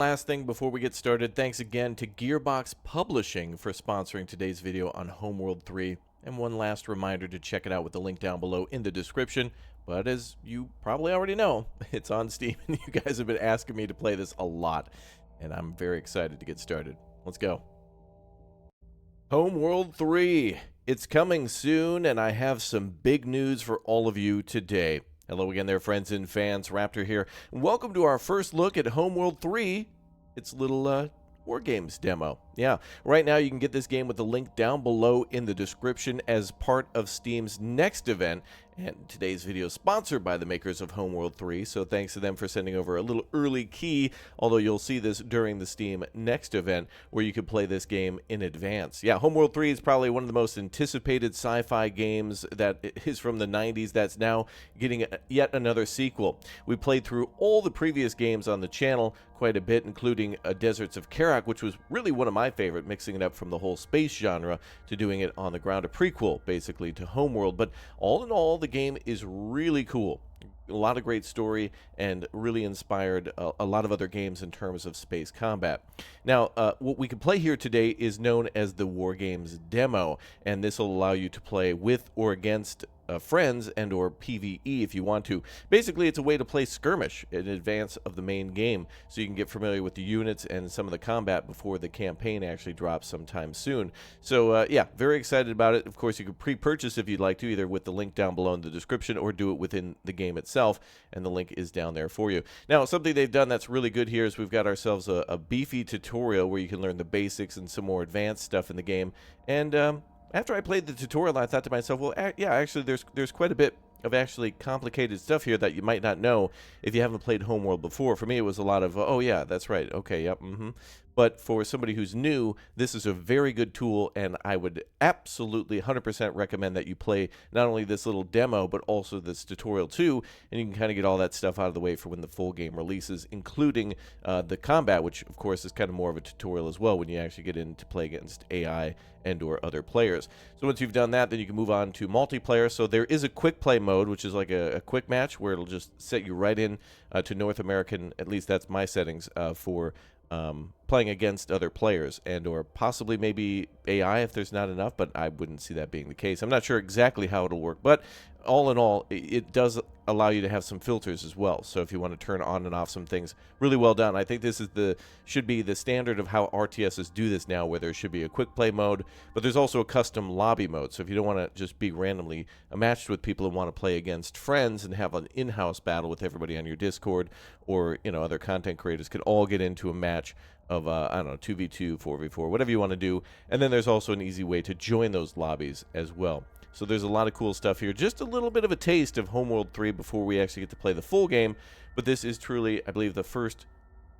Last thing before we get started, thanks again to Gearbox Publishing for sponsoring today's video on HOMEWORLD 3. And one last reminder to check it out with the link down below in the description. But as you probably already know, it's on Steam, and you guys have been asking me to play this a lot. And I'm very excited to get started. Let's go. HOMEWORLD 3. It's coming soon, and I have some big news for all of you today. Hello again there, friends and fans. Raptor here. And welcome to our first look at HOMEWORLD 3. It's a little Wargames demo. Yeah, right now you can get this game with the link down below in the description as part of Steam's next event. And today's video is sponsored by the makers of HOMEWORLD 3, so thanks to them for sending over a little early key, although you'll see this during the Steam next event where you can play this game in advance. Yeah, HOMEWORLD 3 is probably one of the most anticipated sci-fi games that is from the 90s that's now getting yet another sequel. We played through all the previous games on the channel quite a bit, including Deserts of Karak, which was really one of my favorite, mixing it up from the whole space genre to doing it on the ground, a prequel basically to HOMEWORLD. But all in all, the game is really cool. A lot of great story and really inspired a lot of other games in terms of space combat. Now, what we can play here today is known as the Wargames demo, and this will allow you to play with or against friends and or PvE if you want to. Basically, it's a way to play skirmish in advance of the main game, so you can get familiar with the units and some of the combat before the campaign actually drops sometime soon. So yeah, very excited about it. Of course, you can pre-purchase if you'd like to, either with the link down below in the description or do it within the game itself, and the link is down there for you. Now, something they've done that's really good here is we've got ourselves a beefy tutorial where you can learn the basics and some more advanced stuff in the game. And after I played the tutorial, I thought to myself, well, yeah, actually, there's quite a bit of actually complicated stuff here that you might not know if you haven't played HOMEWORLD before. For me, it was a lot of, oh, yeah, that's right. Okay, yep, But for somebody who's new, this is a very good tool, and I would absolutely 100% recommend that you play not only this little demo, but also this tutorial too, and you can kind of get all that stuff out of the way for when the full game releases, including the combat, which, of course, is kind of more of a tutorial as well when you actually get in to play against AI and or other players. So once you've done that, then you can move on to multiplayer. So there is a quick play mode, which is like a quick match where it'll just set you right in to North American, at least that's my settings, for playing against other players and or possibly maybe AI if there's not enough, but I wouldn't see that being the case. I'm not sure exactly how it'll work, but all in all, it does allow you to have some filters as well. So if you want to turn on and off some things, really well done. I think this is should be the standard of how RTSs do this now, where there should be a quick play mode, but there's also a custom lobby mode. So if you don't want to just be randomly matched with people and want to play against friends and have an in-house battle with everybody on your Discord, or other content creators could all get into a match of, I don't know, 2v2, 4v4, whatever you want to do. And then there's also an easy way to join those lobbies as well. So there's a lot of cool stuff here. Just a little bit of a taste of HOMEWORLD 3 before we actually get to play the full game. But this is truly, I believe, the first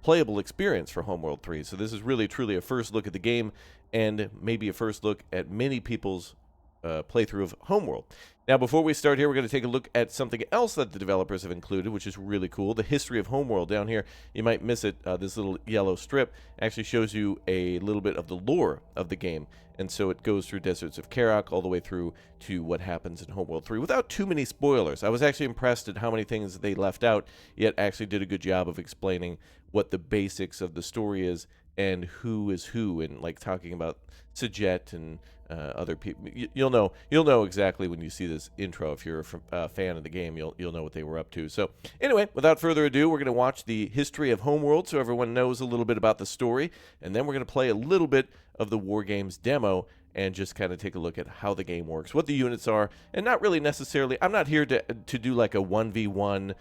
playable experience for HOMEWORLD 3. So this is really, truly a first look at the game, and maybe a first look at many people's playthrough of HOMEWORLD. Now, before we start here, we're going to take a look at something else that the developers have included, which is really cool. The history of HOMEWORLD. Down here, you might miss it. This little yellow strip actually shows you a little bit of the lore of the game. And so it goes through Deserts of Karak all the way through to what happens in HOMEWORLD 3 without too many spoilers. I was actually impressed at how many things they left out, yet actually did a good job of explaining what the basics of the story is and who is who, and like talking about Sajet and other people. You'll know exactly when you see this intro. If you're a fan of the game, you'll know what they were up to. So anyway, without further ado, we're going to watch the history of HOMEWORLD so everyone knows a little bit about the story, and then we're going to play a little bit of the Wargames demo and just kind of take a look at how the game works, what the units are, and not really necessarily, I'm not here to do like a 1v1,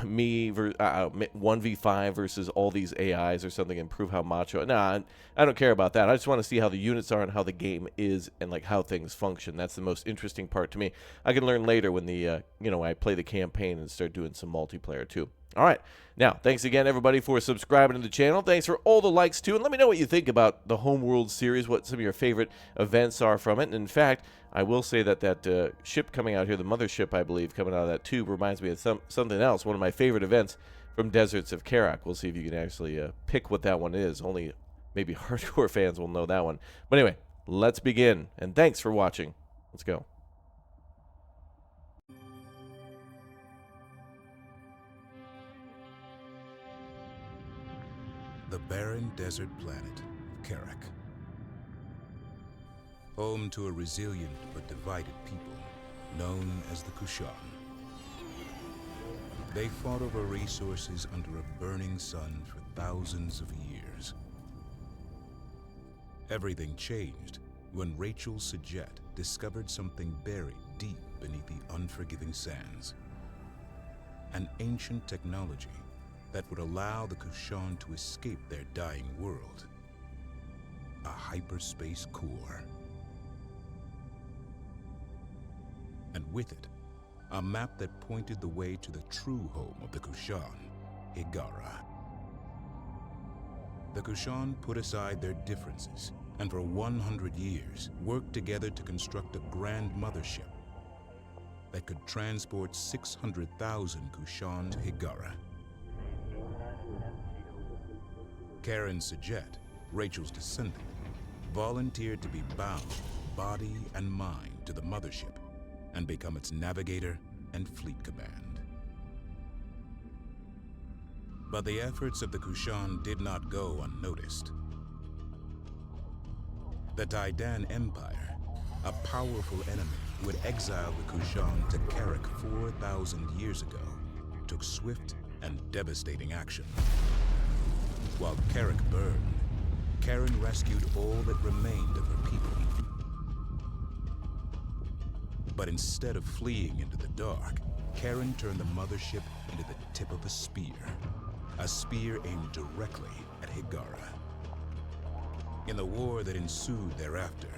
me 1v5 versus all these AIs or something and prove how macho. Nah, I don't care about that. I just want to see how the units are and how the game is and like how things function. That's the most interesting part to me. I can learn later when I play the campaign and start doing some multiplayer too. All right. Now, thanks again, everybody, for subscribing to the channel. Thanks for all the likes, too. And let me know what you think about the HOMEWORLD series, what some of your favorite events are from it. And in fact, I will say that ship coming out here, the mothership, I believe, coming out of that tube, reminds me of something else, one of my favorite events from Deserts of Karak. We'll see if you can actually pick what that one is. Only maybe hardcore fans will know that one. But anyway, let's begin. And thanks for watching. Let's go. the barren desert planet of Karak. Home to a resilient but divided people known as the Kushan. They fought over resources under a burning sun for thousands of years. Everything changed when Rachel Sajet discovered something buried deep beneath the unforgiving sands. An ancient technology that would allow the Kushan to escape their dying world. A hyperspace core. And with it, a map that pointed the way to the true home of the Kushan, Hiigara. The Kushan put aside their differences and for 100 years worked together to construct a grand mothership that could transport 600,000 Kushan to Hiigara. Karen Sajet, Rachel's descendant, volunteered to be bound, body and mind, to the mothership and become its navigator and fleet command. But the efforts of the Kushan did not go unnoticed. The Taidan Empire, a powerful enemy who had exiled the Kushan to Karak 4,000 years ago, took swift and devastating action. While Karak burned, Karen rescued all that remained of her people. But instead of fleeing into the dark, Karen turned the mothership into the tip of a spear aimed directly at Hiigara. In the war that ensued thereafter,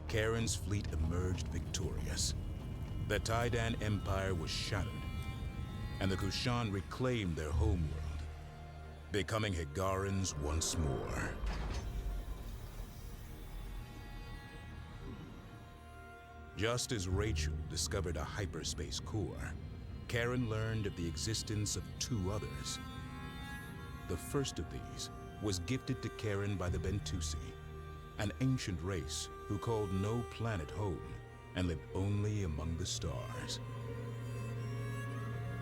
Karen's fleet emerged victorious. The Taidan Empire was shattered, and the Kushan reclaimed their homeworld, becoming Hiigarans once more. Just as Rachel discovered a hyperspace core, Karen learned of the existence of two others. The first of these was gifted to Karen by the Bentusi, an ancient race who called no planet home and lived only among the stars.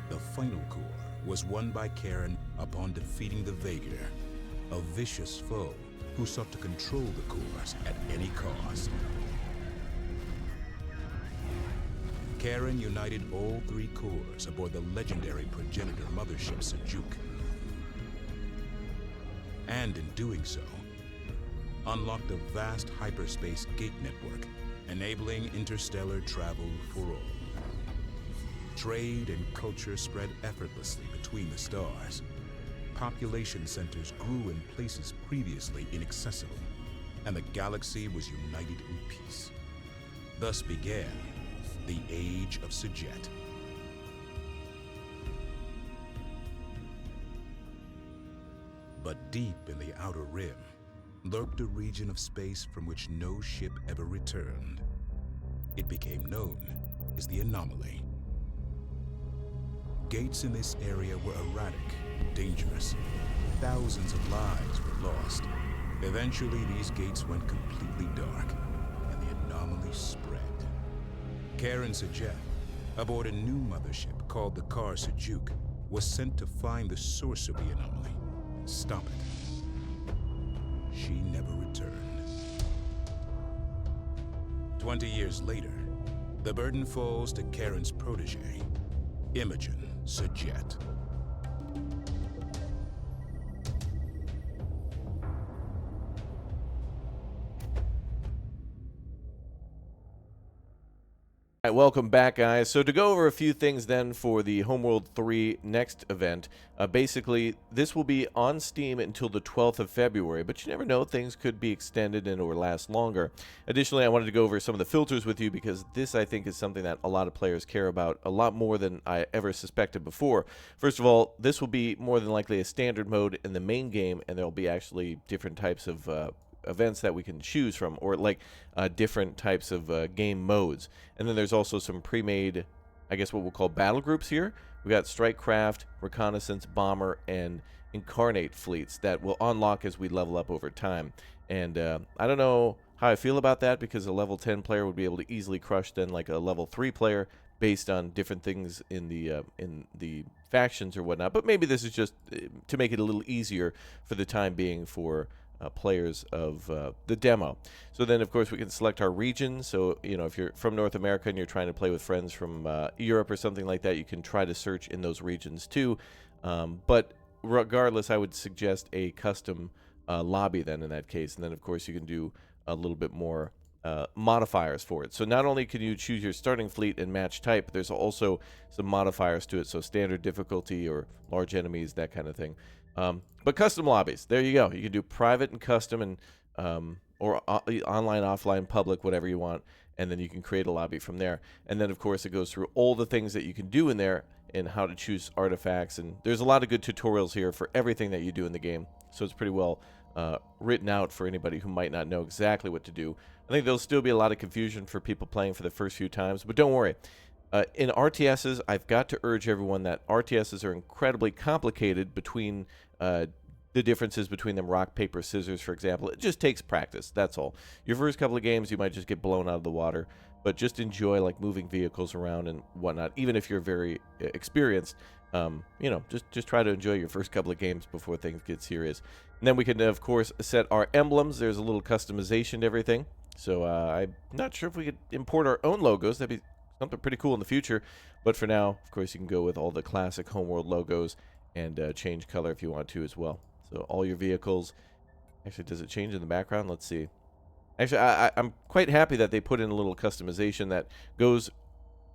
The final core was won by Karen upon defeating the Vaegir, a vicious foe who sought to control the cores at any cost. Karen united all three cores aboard the legendary progenitor mothership Sajuk. And in doing so, unlocked a vast hyperspace gate network, enabling interstellar travel for all. Trade and culture spread effortlessly between the stars. Population centers grew in places previously inaccessible, and the galaxy was united in peace. Thus began the Age of Sajet. But deep in the Outer Rim lurked a region of space from which no ship ever returned. It became known as the Anomaly. Gates in this area were erratic, dangerous. Thousands of lives were lost. Eventually, these gates went completely dark, and the anomaly spread. Karen Sajet, aboard a new mothership called the Kar Sajuk, was sent to find the source of the anomaly and stop it. She never returned. 20 years later, the burden falls to Karen's protege, Imogen Sajet. All right, welcome back, guys. So to go over a few things then for the Homeworld 3 next event, basically this will be on Steam until the 12th of February, but you never know, things could be extended and or last longer. Additionally, I wanted to go over some of the filters with you because this, I think, is something that a lot of players care about a lot more than I ever suspected before. First of all, this will be more than likely a standard mode in the main game, and there will be actually different types of events that we can choose from, or like different types of game modes. And then there's also some pre-made, I guess what we'll call battle groups here. We got strike craft, reconnaissance, bomber, and incarnate fleets that will unlock as we level up over time. And I don't know how I feel about that, because a level 10 player would be able to easily crush then like a level 3 player based on different things in the factions or whatnot. But maybe this is just to make it a little easier for the time being for players of the demo. So then, of course, we can select our region. So, you know, if you're from North America and you're trying to play with friends from Europe or something like that, you can try to search in those regions too. But regardless, I would suggest a custom lobby then in that case. And then, of course, you can do a little bit more modifiers for it. So not only can you choose your starting fleet and match type, there's also some modifiers to it. So standard difficulty or large enemies, that kind of thing. But custom lobbies, there you go. You can do private and custom, and or online, offline, public, whatever you want, and then you can create a lobby from there. And then, of course, it goes through all the things that you can do in there and how to choose artifacts. And there's a lot of good tutorials here for everything that you do in the game. So it's pretty well written out for anybody who might not know exactly what to do. I think there'll still be a lot of confusion for people playing for the first few times, but don't worry. In RTSs, I've got to urge everyone that RTSs are incredibly complicated between the differences between them, rock, paper, scissors, for example. It just takes practice, that's all. Your first couple of games, you might just get blown out of the water, but just enjoy like moving vehicles around and whatnot. Even if you're very experienced, you know, just try to enjoy your first couple of games before things get serious. And then we can, of course, set our emblems. There's a little customization to everything. So I'm not sure if we could import our own logos. That'd be something pretty cool in the future. But for now, of course, you can go with all the classic Homeworld logos and change color if you want to as well. So all your vehicles. Actually, does it change in the background? Let's see. Actually, I'm quite happy that they put in a little customization that goes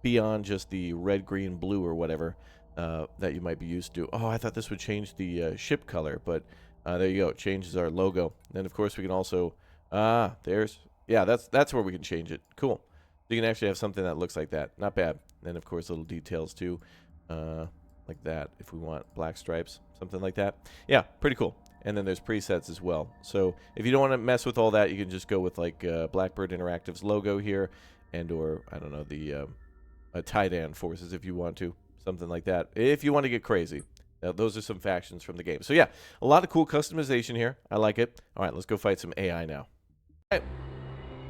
beyond just the red, green, blue, or whatever that you might be used to. Oh, I thought this would change the ship color, but there you go. It changes our logo. And, of course, we can also... Yeah, that's where we can change it. Cool. So you can actually have something that looks like that. Not bad. And, of course, little details, too. Like that, if we want black stripes, something like that. Yeah, pretty cool. And then there's presets as well. So if you don't want to mess with all that, you can just go with like Blackbird Interactive's logo here, and or I don't know, the Tidan Forces if you want to, something like that. If you want to get crazy, those are some factions from the game. So yeah, a lot of cool customization here. I like it. All right, let's go fight some AI now. All right.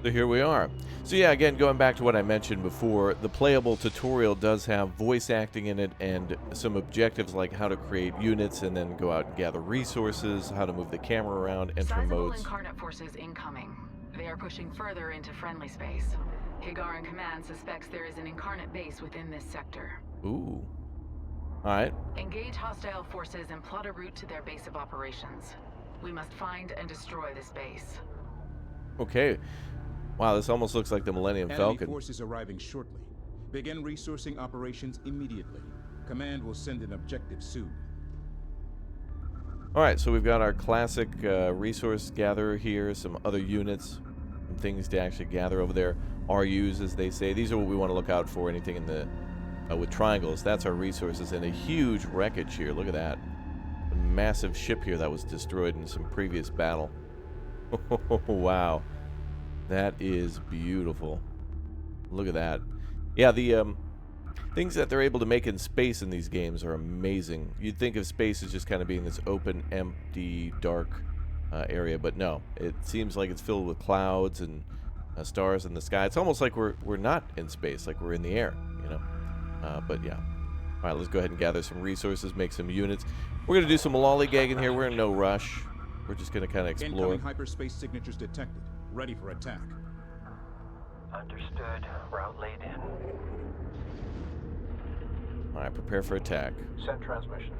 So here we are. So yeah, again, going back to what I mentioned before, the playable tutorial does have voice acting in it and some objectives like how to create units and then go out and gather resources, how to move the camera around, enter Sizable modes. incarnate forces incoming. They are pushing further into friendly space. Higaran Command suspects there is an incarnate base within this sector. Ooh. All right. Engage hostile forces and plot a route to their base of operations. We must find and destroy this base. Okay. Wow, this almost looks like the Millennium Falcon. Enemy forces arriving shortly. Begin resourcing operations immediately. Command will send an objective soon. All right, so we've got our classic resource gatherer here, some other units, some things to actually gather over there. RUs, as they say. These are what we want to look out for, anything in the with triangles. That's our resources, and a huge wreckage here. Look at that. A massive ship here that was destroyed in some previous battle. Wow. That is beautiful. Look at that. Yeah, the things that they're able to make in space in these games are amazing. You'd think of space as just kind of being this open, empty, dark area, but no. It seems like it's filled with clouds and stars in the sky. It's almost like we're not in space, like we're in the air, you know. But yeah. All right, let's go ahead and gather some resources, make some units. We're going to do some lollygagging here. We're in no rush. We're just going to kind of explore. Incoming hyperspace signatures detected. Ready for attack. Understood. Route laid in. All right, prepare for attack. Send transmission.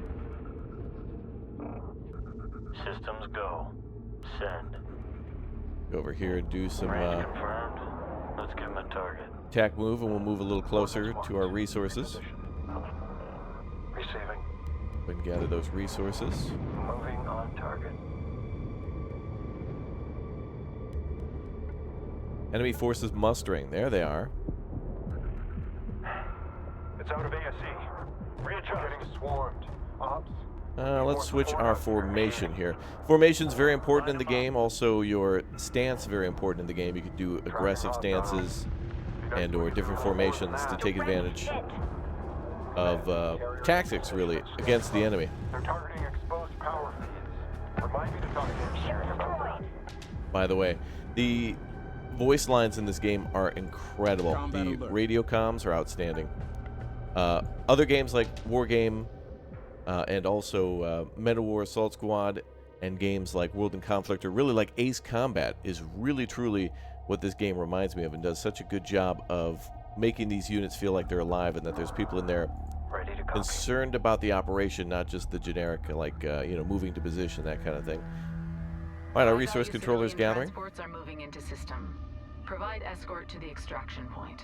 Systems go. Send. Go over here and do some Range confirmed. Let's give him a target. attack move, and we'll move a little closer to our resources. Receiving. We can gather those resources. Moving on target. Enemy forces mustering. There they are. It's out of ASE. Readjust. Getting swarmed. Ops. Let's switch our formation here. Formation's very important in the game. Also, your stance very important in the game. You can do aggressive stances and or different formations to take advantage of tactics, really, against the enemy. They're targeting exposed power feeds. Remind me to talk to them. By the way, the voice lines in this game are incredible. The radio comms are outstanding. Other games like Wargame and also Meta War Assault Squad and games like World in Conflict, or really like Ace Combat, is really truly what this game reminds me of, and does such a good job of making these units feel like they're alive and that there's people in there Ready to copy. concerned about the operation, not just the generic, like, moving to position, that kind of thing. All right, our resource High-value controllers civilian gathering. Transports are moving into system. Provide escort to the extraction point.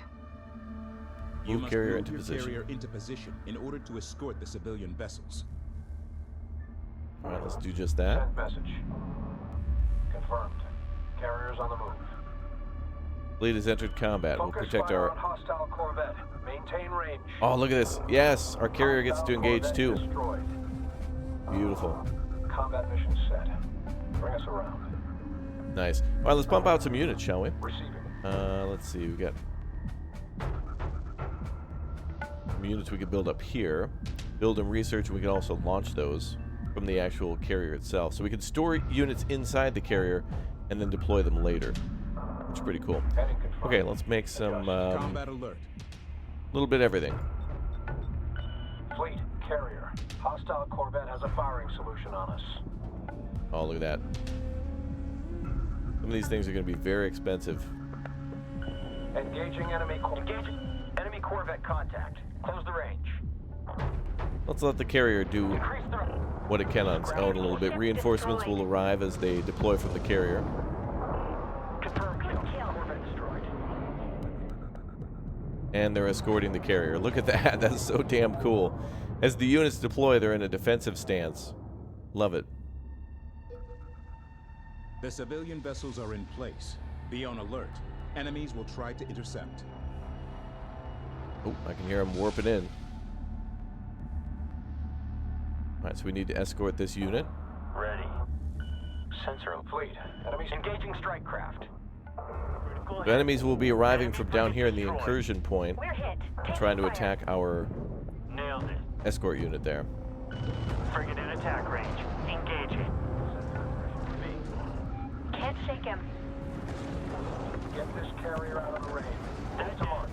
You Move must carrier move into your position. carrier into position in order to escort the civilian vessels. All right, let's do just that. Send message. Confirmed. Carriers on the move. Fleet has entered combat. We'll Focus protect fire our... on hostile corvette. Maintain range. Oh, look at this. Yes, our carrier gets to Hostile engage corvette too. Destroyed. Beautiful. Combat mission set. Bring us around. Nice. All right, let's pump out some units, shall we? Receiving. Let's see. We got some units we could build up here. Build and research, and we can also launch those from the actual carrier itself. So we can store units inside the carrier and then deploy them later, which is pretty cool. Heading confirmed. Okay, let's make some Combat alert. little bit of everything. Fleet, carrier. Hostile corvette has a firing solution on us. Oh, look at that. Some of these things are going to be very expensive. Engaging enemy corvette contact. Close the range. Let's let the carrier do Increase the... what it can on its own a little bit. Reinforcements will arrive as they deploy from the carrier. Confirm kill. Corvette destroyed. And they're escorting the carrier. Look at that. That's so damn cool. As the units deploy, they're in a defensive stance. Love it. The civilian vessels are in place. Be on alert. Enemies will try to intercept. Oh, I can hear them warping in. Alright, so we need to escort this unit. Ready. Sensor fleet. Enemies engaging strike craft. The enemies will be arriving from down here in the incursion point, We're hit. trying to attack our Nailed it. escort unit there. Frigate in attack range. Engaging. Can't shake him. Get this carrier out of the range. Move to mark.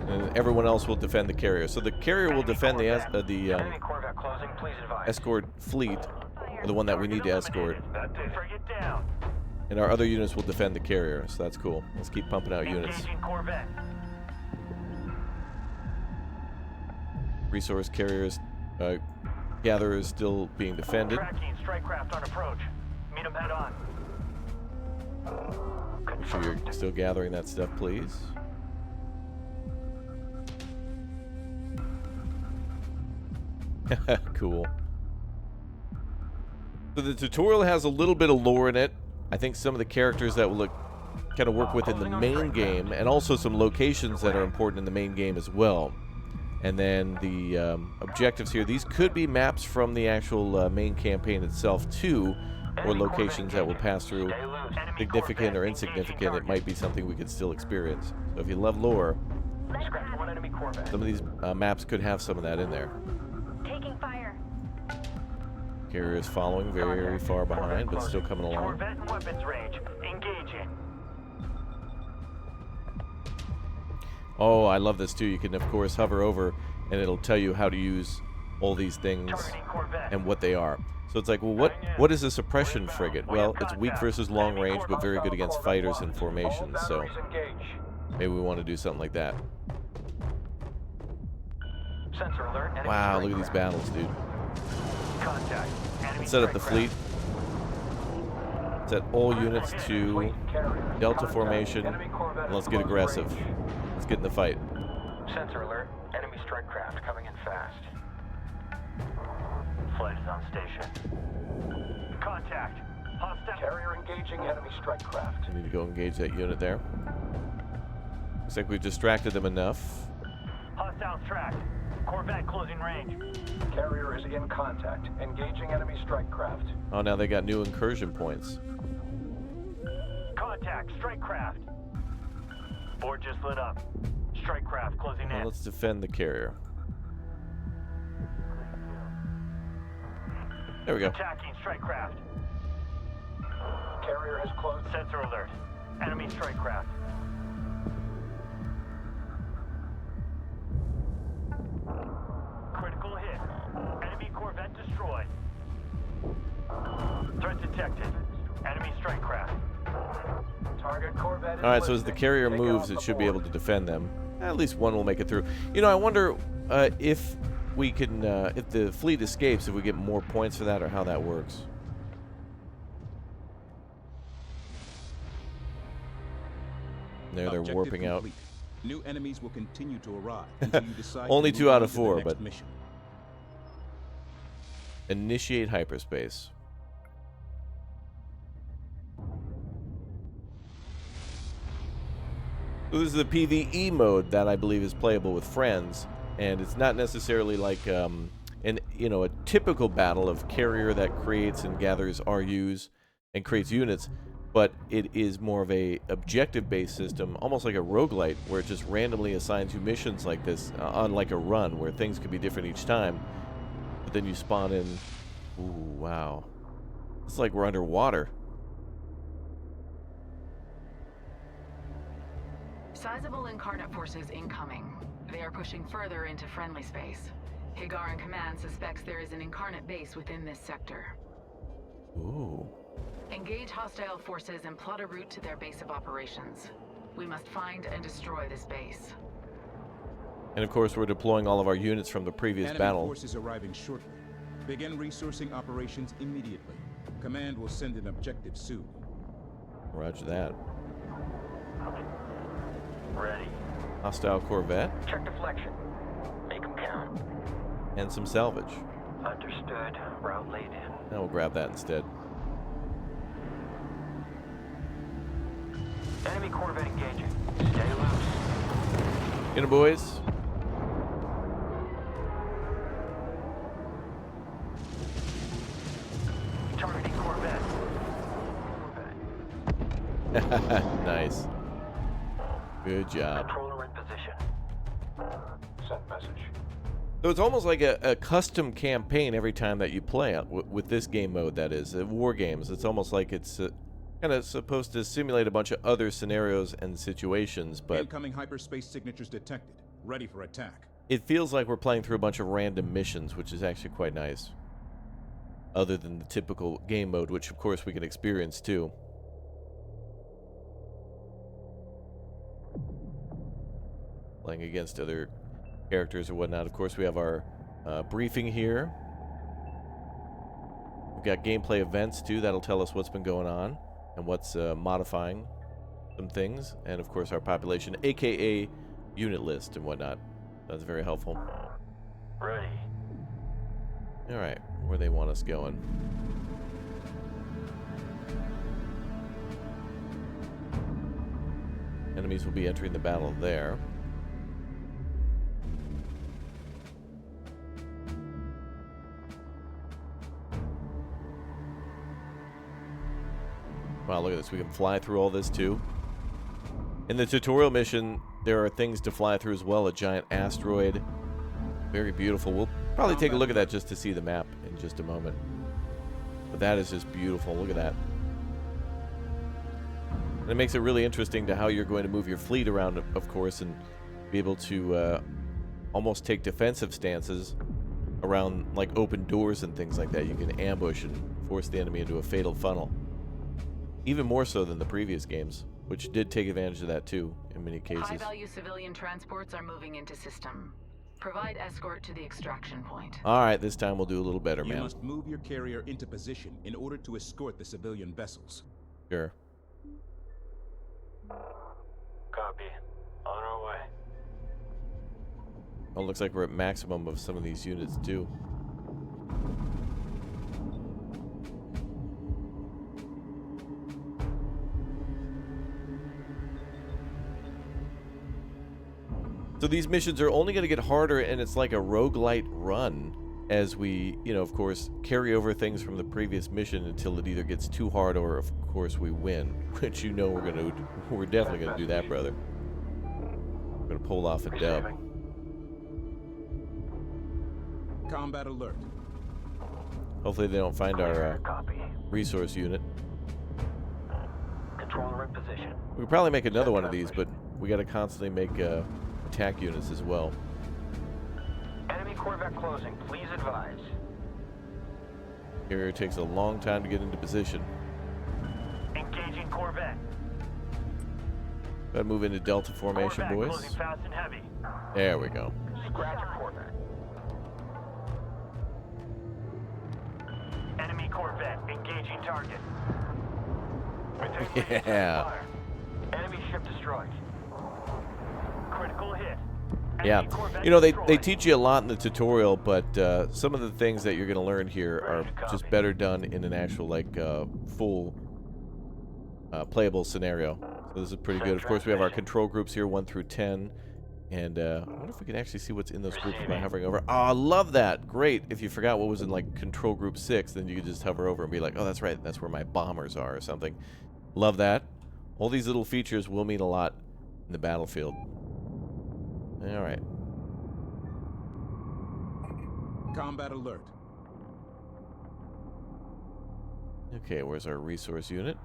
And everyone else will defend the carrier. So the carrier will defend the Enemy corvette closing. Please advise. escort fleet, or the one that we need to escort. Frigate down. And our other units will defend the carrier, so that's cool. Let's keep pumping out units. Engaging corvette. Resource carriers, gatherers still being defended. Tracking strike craft on approach. Meet them head on. Make sure you're still gathering that stuff, please. Cool. So the tutorial has a little bit of lore in it. I think some of the characters that will kind of work with in the main game, and also some locations that are important in the main game as well. And then the objectives here. These could be maps from the actual main campaign itself too, or locations that will pass through. Significant or insignificant, it might be something we could still experience. So if you love lore, Scratch one enemy corvette. some of these maps could have some of that in there. Taking fire. Carrier is following very far behind, but still coming along. Corvette and weapons range. Engaging. Oh, I love this too. You can, of course, hover over, and it'll tell you how to use all these things Targeting corvette. and what they are. So it's like, well, what is a suppression frigate? Well, it's weak versus long range, but very good against fighters and formations. So Batteries engage. maybe we want to do something like that. Sensor alert. Enemy Wow, strike look at these craft. battles, dude. Contact. Enemy Let's set up the strike fleet. Set all units craft. to Fleet, carrier. Delta Contact. formation, Enemy corvette and let's at get close aggressive. range. Let's get in the fight. Sensor alert. Enemy strike craft coming in fast. Flight is on station. Contact. Hostile. Carrier engaging enemy strike craft. We need to go engage that unit there. Looks like we've distracted them enough. Hostiles tracked. Corvette closing range. Carrier is in contact. Engaging enemy strike craft. Oh, now they got new incursion points. Contact. Strike craft. Board just lit up. Strike craft closing Well, in. let's defend the carrier. There we go. Attacking strike craft. Carrier has closed. Sensor alert. Enemy strike craft. Critical hit. Enemy corvette Target Corvette is All right, so as the listening. carrier Take moves, off it the should be board. able to defend them. At least one will make it through. You know, I wonder if we can, if the fleet escapes, if we get more points for that, or how that works. There, they're Objective warping out. complete. New enemies will continue to arrive until you decide Only to 2 move out on of to the 4, next but mission. initiate hyperspace. So this is the PvE mode that I believe is playable with friends, and it's not necessarily like a typical battle of carrier that creates and gathers RUs and creates units, but it is more of a objective-based system, almost like a roguelite, where it just randomly assigns you missions like this on like a run, where things could be different each time, but then you spawn in. Ooh, wow. It's like we're underwater. Sizable incarnate forces incoming. They are pushing further into friendly space. Higaran Command suspects there is an incarnate base within this sector. Ooh. Engage hostile forces and plot a route to their base of operations. We must find and destroy this base. And of course, we're deploying all of our units from the previous Enemy battle. forces arriving shortly. Begin resourcing operations immediately. Command will send an objective soon. Roger that. Ready. Hostile Corvette Check deflection. Make them count. and some salvage. Understood. Route laid in. Now we'll grab that instead. Enemy Corvette engaging. Stay loose. Get 'em, boys. Targeting Corvette. Nice. Good job. Controller in position. Send message. So it's almost like a custom campaign every time that you play it with this game mode, that is. War games. It's almost like it's kind of supposed to simulate a bunch of other scenarios and situations, but Incoming hyperspace signatures detected. Ready for attack. it feels like we're playing through a bunch of random missions, which is actually quite nice. Other than the typical game mode, which of course we can experience too. Playing against other characters or whatnot. Of course, we have our briefing here. We've got gameplay events too. That'll tell us what's been going on and what's modifying some things. And of course, our population, aka unit list and whatnot. That's very helpful. Ready. All right, where they want us going. Enemies will be entering the battle there. Wow, look at this. We can fly through all this too. In the tutorial mission, there are things to fly through as well. A giant asteroid. Very beautiful. We'll probably take a look at that just to see the map in just a moment. But that is just beautiful. Look at that. And it makes it really interesting to how you're going to move your fleet around, of course, and be able to almost take defensive stances around like open doors and things like that. You can ambush and force the enemy into a fatal funnel. Even more so than the previous games, which did take advantage of that too, in many cases. High-value civilian transports are moving into system. Provide escort to the extraction point. Alright, this time we'll do a little better, You man. must move your carrier into position in order to escort the civilian vessels. Sure. Copy. On our way. Oh, looks like we're at maximum of some of these units too. So these missions are only going to get harder, and it's like a roguelite run as we, of course, carry over things from the previous mission until it either gets too hard or, of course, we win. Which we're definitely going to do that, brother. We're going to pull off a dub. Combat alert. Hopefully they don't find our Copy. resource unit. Controller in position. We could probably make another one of these, but we got to constantly make attack units as well. Enemy Corvette closing. Please advise. Carrier takes a long time to get into position. Engaging Corvette. Gotta move into Delta formation, Corvette boys. closing fast and heavy. There we go. Scratch a Corvette. Enemy Corvette engaging target. Within Yeah. fire. Enemy ship destroyed. Critical hit. Yeah, Enemy Corvette you know, they destroyed. teach you a lot in the tutorial, but some of the things that you're going to learn here are just better done in an actual, like, full playable scenario. So this is pretty good. Of course, we have our control groups here, 1 through 10. And I wonder if we can actually see what's in those groups by hovering over. Oh, I love that. Great. If you forgot what was in, like, control group 6, then you could just hover over and be like, oh, that's right. That's where my bombers are or something. Love that. All these little features will mean a lot in the battlefield. All right. Combat alert. Okay, where's our resource unit?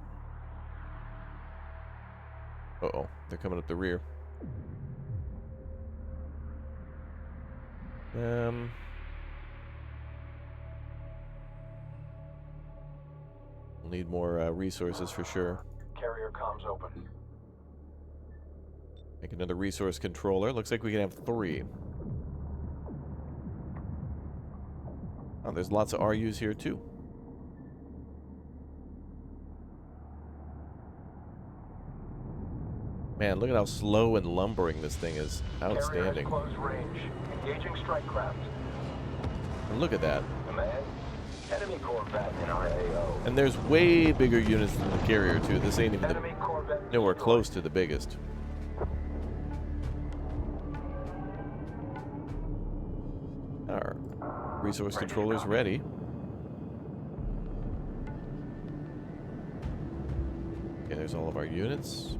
Uh-oh, they're coming up the rear. We'll need more resources for sure. Carrier comms open. Make another resource controller. Looks like we can have 3. Oh, there's lots of RUs here too. Man, look at how slow and lumbering this thing is. Outstanding. Carrier at close range. Engaging strike craft. And look at that. Command. Enemy Corvette in our AO. And there's way bigger units than the carrier too. This ain't even Enemy Corvette nowhere destroyed. close to the biggest. Our resource controller's ready. Okay, there's all of our units.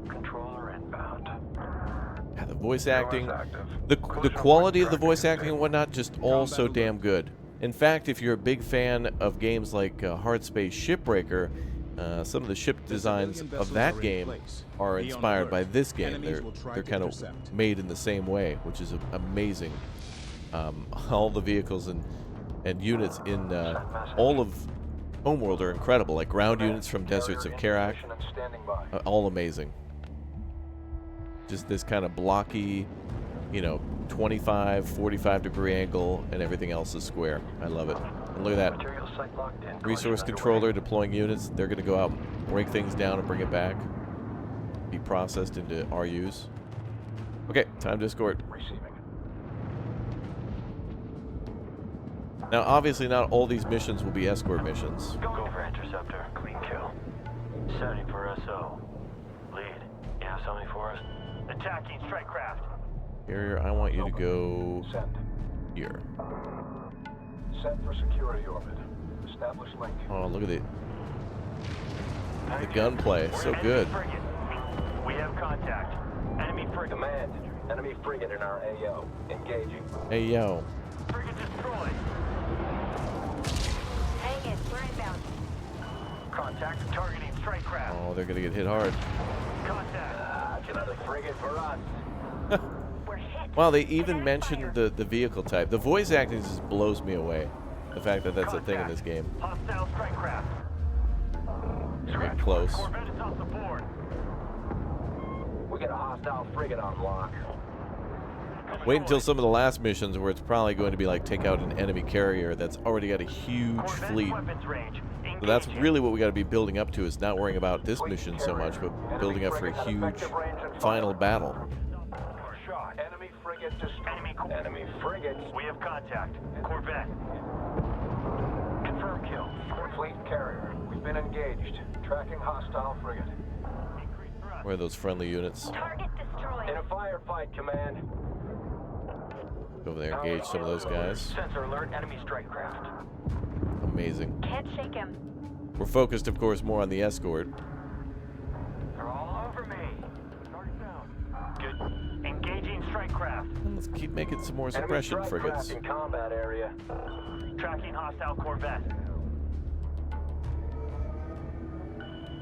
Controller inbound. Yeah, the voice acting, active. the quality of the voice acting and whatnot, just all so damn good. In fact, if you're a big fan of games like Hard Space Shipbreaker, some of the ship designs of that game are inspired by this game. They're kind of made in the same way, which is amazing. All the vehicles and units in all of HOMEWORLD are incredible, like ground units from Deserts of Karak, all amazing. Just this kind of blocky, you know, 25, 45 degree angle, and everything else is square. I love it. And look at that. Resource controller deploying units. They're going to go out and break things down and bring it back. Be processed into RUs. Okay, time to escort. Receiving. Now, obviously, not all these missions will be escort missions. Go for interceptor. Clean kill. Setting for SO. Lead. You have something for us? Attacking strike craft. Carrier, I want you to go Send. here. Set for security orbit. Establish link. Oh, look at the gunplay. So good. Enemy frigate. We have contact. Enemy frigate. Command. Enemy frigate in our AO. Engaging. Hey, yo. Frigate destroyed. Hang it, we're inbound. Contact targeting strike craft. Oh, they're going to get hit hard. Contact. Another frigate for us. We're hit. Wow, they even mentioned the vehicle type. The voice acting just blows me away. The fact that that's a thing in this game. Hostile strike craft. Very close. Corvette is off the board. We got a hostile frigate on lock. Wait until some of the last missions where it's probably going to be like take out an enemy carrier that's already got a huge Corvette's fleet. weapons range. So that's Engaging. really what we got to be building up to, is not worrying about this mission so much, but building up for a huge final battle. Shot. Enemy frigate destroyed. Enemy frigates. We have contact. Corvette. Confirm kill. Fleet carrier. We've been engaged. Tracking hostile frigate. Where are those friendly units? Target destroyed. In a firefight, command. Go over there, engage some of those guys. Sensor alert. Enemy strike craft. Amazing. Can't shake him. We're focused, of course, more on the escort. They're all over me. Target down. Good. Engaging strike craft. And let's keep making some more suppression frigates. In combat area. Tracking hostile Corvette.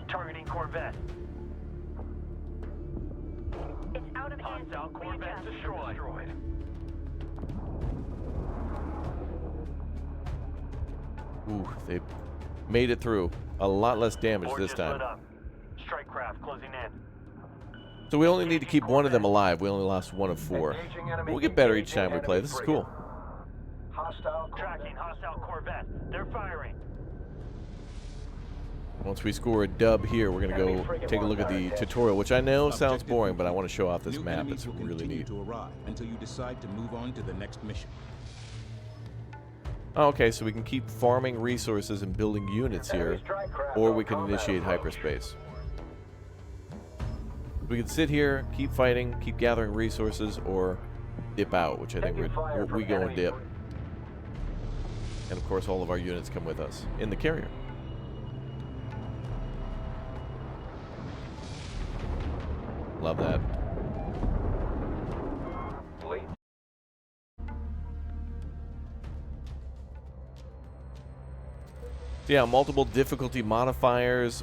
Targeting Corvette. It's out of hand. Hostile Corvette Readjust. destroyed. Ooh, they made it through. A lot less damage Board this just time. lit up. Strike craft closing in. So we only need to keep one of them alive. We only lost one of 4. We'll get better each time we play. This is cool. Tracking hostile Corvette. They're firing. Once we score a dub here, we're going to go take a look at the tutorial, which I know sounds boring, but I want to show off this New map. enemies It's will really continue neat. to arrive until you decide to move on to the next mission. Oh, okay, so we can keep farming resources and building units here, or we can initiate hyperspace. We can sit here, keep fighting, keep gathering resources, or dip out, which I think we go and dip. And of course, all of our units come with us in the carrier. Love that. So yeah, multiple difficulty modifiers.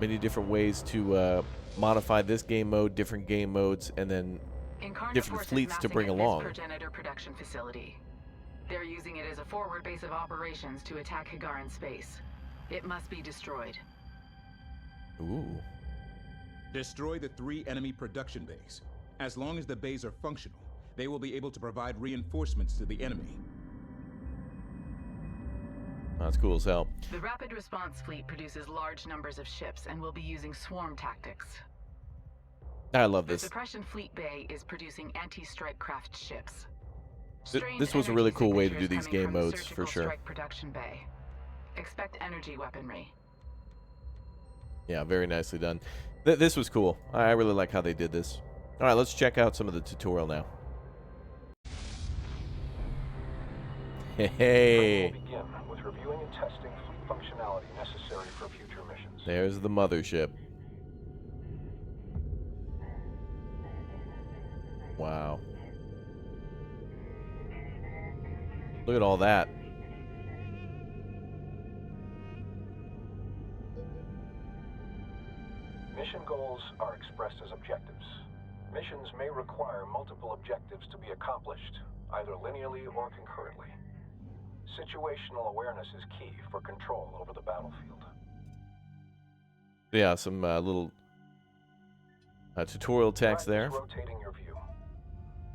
Many different ways to modify this game mode, different game modes, and then Incarnate different forces fleets to massing bring at along. This progenitor production facility. They're using it as a forward base of operations to attack Higar in space. It must be destroyed. Ooh. Destroy the 3 enemy production bays. As long as the bays are functional, they will be able to provide reinforcements to the enemy. That's cool as hell. The Rapid Response Fleet produces large numbers of ships and will be using swarm tactics. I love The this. Suppression Fleet Bay is producing anti-strike craft ships. This was a really cool way to do these Coming game from the modes, for Surgical sure. Strike Production Bay. Expect energy weaponry. Yeah, very nicely done. This was cool. I really like how they did this. All right, let's check out some of the tutorial now. Hey, Begin with reviewing and testing fleet functionality necessary for future missions. there's the mothership. Wow. Look at all that. Mission goals are expressed as objectives. Missions may require multiple objectives to be accomplished, either linearly or concurrently. Situational awareness is key for control over the battlefield. Yeah, some little tutorial text there. Practice rotating your view.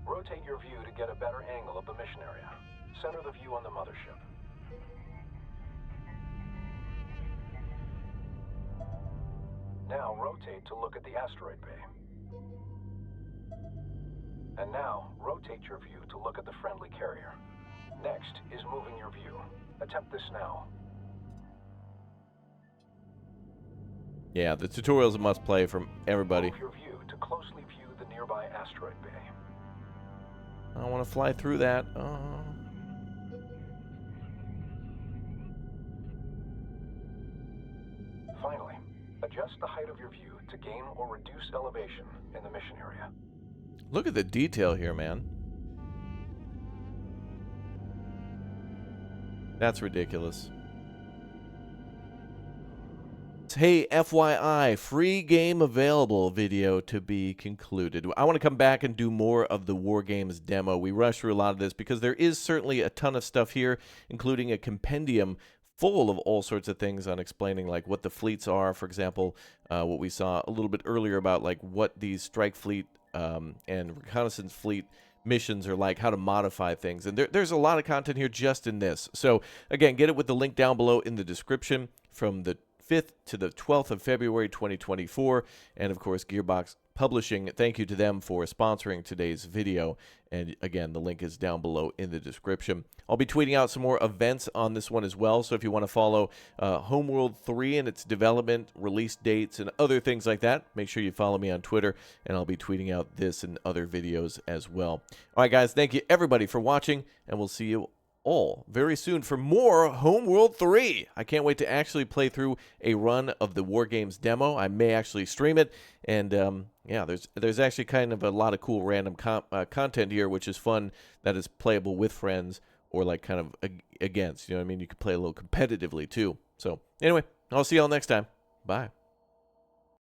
Rotate your view to get a better angle of the mission area. Center the view on the mothership. Now rotate to look at the asteroid bay. And now rotate your view to look at the friendly carrier. Next is moving your view. Attempt this now. Yeah, the tutorial's a must play from everybody. Move your view to closely view the nearby asteroid bay. I don't want to fly through that. Finally, adjust the height of your view to gain or reduce elevation in the mission area. Look at the detail here, man. That's ridiculous. Hey, FYI, free game available video to be concluded. I want to come back and do more of the Wargames demo. We rushed through a lot of this because there is certainly a ton of stuff here, including a compendium full of all sorts of things on explaining like what the fleets are. For example, what we saw a little bit earlier about like what these strike fleet and reconnaissance fleet missions are like, how to modify things. And there's a lot of content here just in this. So again, get it with the link down below in the description from the 5th to the 12th of February 2024. And of course, Gearbox Publishing, thank you to them for sponsoring today's video. And again, the link is down below in the description. I'll be tweeting out some more events on this one as well. So if you want to follow HOMEWORLD 3 and its development, release dates, and other things like that, make sure you follow me on Twitter, and I'll be tweeting out this and other videos as well. All right, guys, thank you everybody for watching, and we'll see you all very soon for more HOMEWORLD 3. I can't wait to actually play through a run of the Wargames demo. I may actually stream it, and yeah, there's actually kind of a lot of cool random content here, which is fun, that is playable with friends or like kind of against. You know what I mean? You can play a little competitively too. So anyway, I'll see y'all next time. Bye.